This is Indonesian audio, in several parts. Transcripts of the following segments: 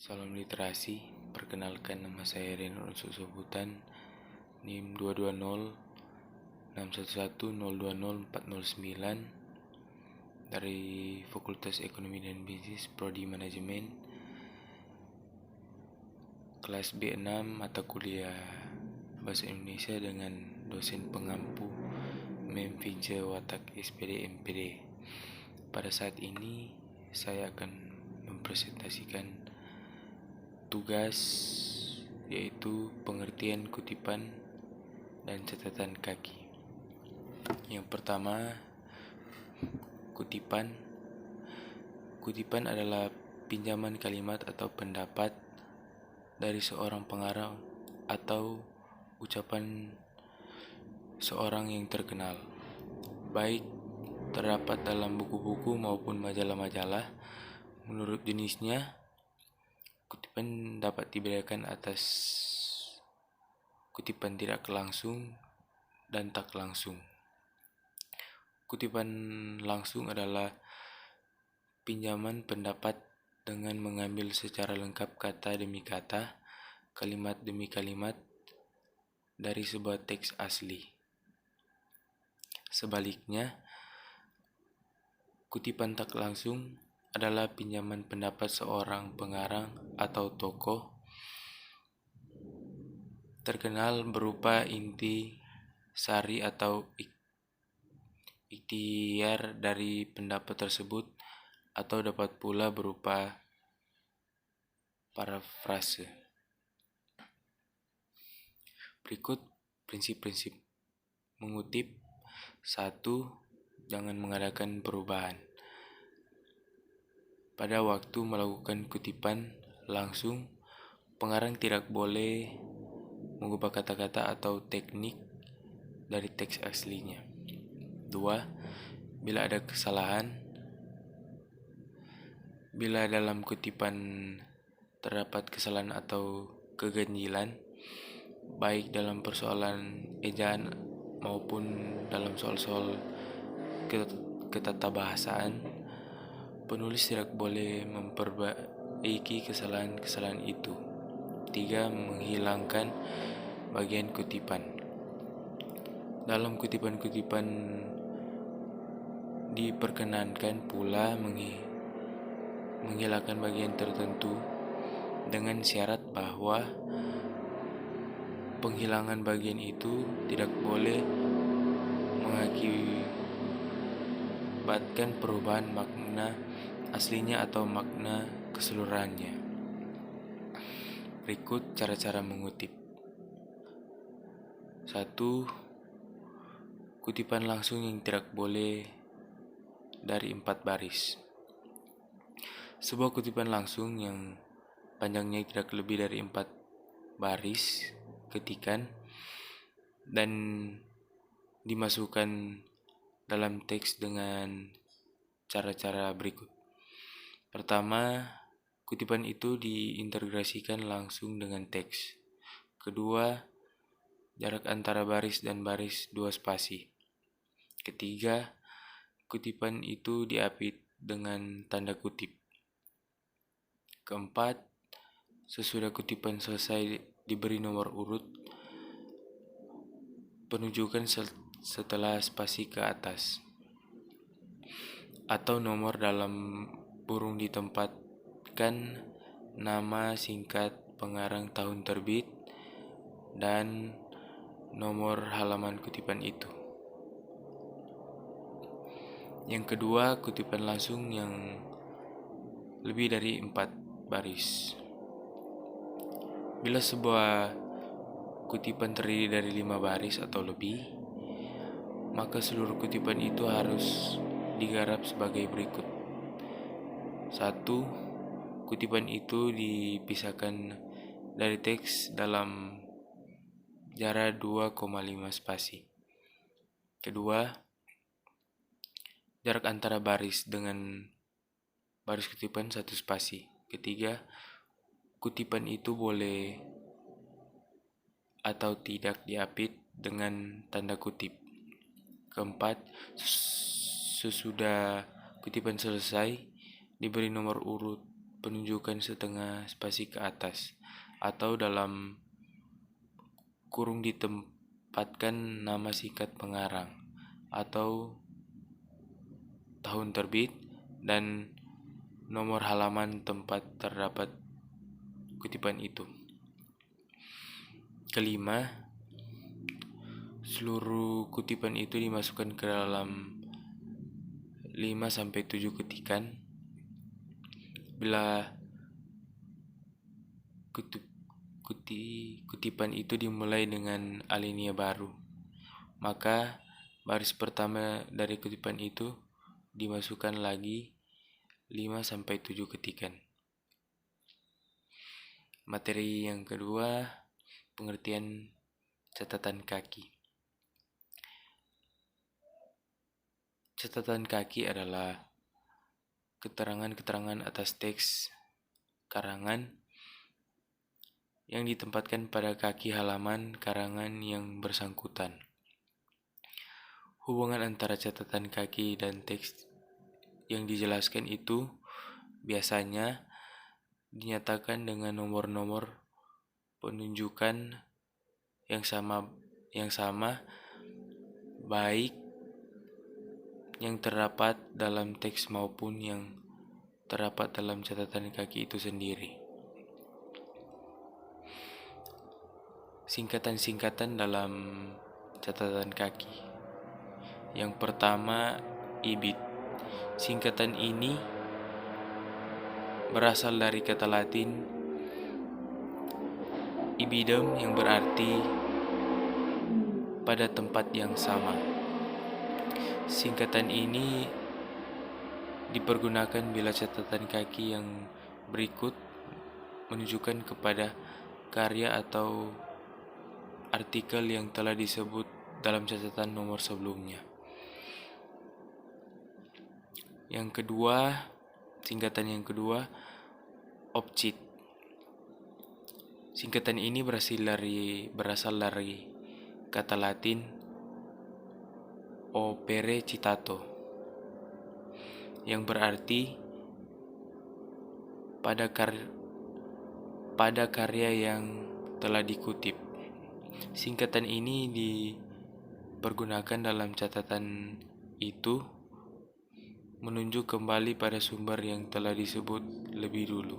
Salam literasi, perkenalkan nama saya Reno Unsur Sebutan, NIM 2206110204049 dari Fakultas Ekonomi dan Bisnis Prodi Manajemen, kelas B6 mata kuliah Bahasa Indonesia dengan dosen pengampu Mem Vince Watak SPD MPD. Pada saat ini saya akan mempresentasikan tugas, yaitu pengertian kutipan dan catatan kaki. Yang pertama, kutipan. Kutipan adalah pinjaman kalimat atau pendapat dari seorang pengarang atau ucapan seorang yang terkenal, baik terdapat dalam buku-buku maupun majalah-majalah. Menurut jenisnya, kutipan dapat dibedakan atas kutipan tidak langsung dan tak langsung. Kutipan langsung adalah pinjaman pendapat dengan mengambil secara lengkap kata demi kata, kalimat demi kalimat dari sebuah teks asli. Sebaliknya, kutipan tak langsung adalah pinjaman pendapat seorang pengarang atau tokoh terkenal berupa inti sari atau ikhtiar dari pendapat tersebut, atau dapat pula berupa parafrase. Berikut prinsip-prinsip mengutip. 1. Jangan mengadakan perubahan. Pada waktu melakukan kutipan langsung, pengarang tidak boleh mengubah kata-kata atau teknik dari teks aslinya. 2. Bila ada kesalahan, bila dalam kutipan terdapat kesalahan atau keganjilan, baik dalam persoalan ejaan maupun dalam soal-soal ketatabahasaan, penulis tidak boleh memperbaiki kesalahan-kesalahan itu. 3. Menghilangkan bagian kutipan. Dalam kutipan-kutipan diperkenankan pula menghilangkan bagian tertentu dengan syarat bahwa penghilangan bagian itu tidak boleh mengakibatkan perubahan makna aslinya atau makna keseluruhannya. Berikut cara-cara mengutip. 1. Kutipan langsung yang tidak boleh dari 4 baris. Sebuah kutipan langsung yang panjangnya tidak lebih dari 4 baris ketikan dan dimasukkan dalam teks dengan cara-cara berikut. Pertama, kutipan itu diintegrasikan langsung dengan teks. Kedua, jarak antara baris dan baris 2 spasi. Ketiga, kutipan itu diapit dengan tanda kutip. Keempat, sesudah kutipan selesai diberi nomor urut penunjukan setelah spasi ke atas, atau nomor dalam burung ditempatkan nama singkat pengarang, tahun terbit, dan nomor halaman kutipan itu. Yang kedua, kutipan langsung yang lebih dari 4 baris. Bila sebuah kutipan terdiri dari 5 baris atau lebih, maka seluruh kutipan itu harus digarap sebagai berikut. 1. Kutipan itu dipisahkan dari teks dalam jarak 2,5 spasi. Kedua, jarak antara baris dengan baris kutipan 1 spasi. Ketiga, kutipan itu boleh atau tidak diapit dengan tanda kutip. Keempat, sesudah kutipan selesai diberi nomor urut penunjukan setengah spasi ke atas, atau dalam kurung ditempatkan nama singkat pengarang atau tahun terbit dan nomor halaman tempat terdapat kutipan itu. Kelima, seluruh kutipan itu dimasukkan ke dalam 5-7 ketikan. Bila kutipan itu dimulai dengan alinea baru, maka baris pertama dari kutipan itu dimasukkan lagi 5-7 ketikan. Materi yang kedua, pengertian catatan kaki. Catatan kaki adalah keterangan-keterangan atas teks karangan yang ditempatkan pada kaki halaman karangan yang bersangkutan. Hubungan antara catatan kaki dan teks yang dijelaskan itu biasanya dinyatakan dengan nomor-nomor penunjukan yang sama baik yang terdapat dalam teks maupun yang terdapat dalam catatan kaki itu sendiri. Singkatan-singkatan dalam catatan kaki. Yang pertama, IBIT. Singkatan ini berasal dari kata Latin ibidem yang berarti pada tempat yang sama. Singkatan ini dipergunakan bila catatan kaki yang berikut menunjukkan kepada karya atau artikel yang telah disebut dalam catatan nomor sebelumnya. Singkatan yang kedua, OPCIT. Singkatan ini berasal dari kata Latin opere citato, yang berarti pada karya yang telah dikutip. Singkatan ini dipergunakan dalam catatan itu menunjuk kembali pada sumber yang telah disebut lebih dulu,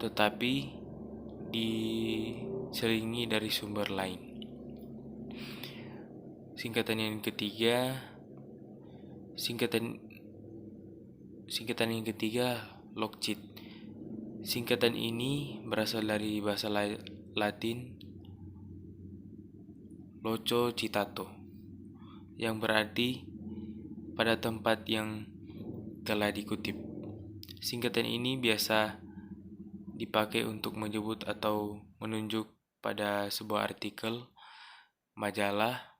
tetapi diselingi dari sumber lain. Singkatan yang ketiga, LOCCIT. Singkatan ini berasal dari bahasa Latin loco citato, yang berarti pada tempat yang telah dikutip. Singkatan ini biasa dipakai untuk menyebut atau menunjuk pada sebuah artikel, majalah,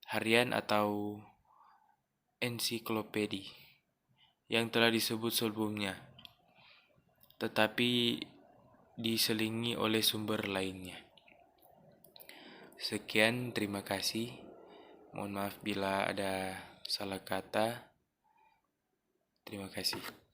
harian atau ensiklopedi yang telah disebut sebelumnya, tetapi diselingi oleh sumber lainnya. Sekian, terima kasih. Mohon maaf bila ada salah kata. Terima kasih.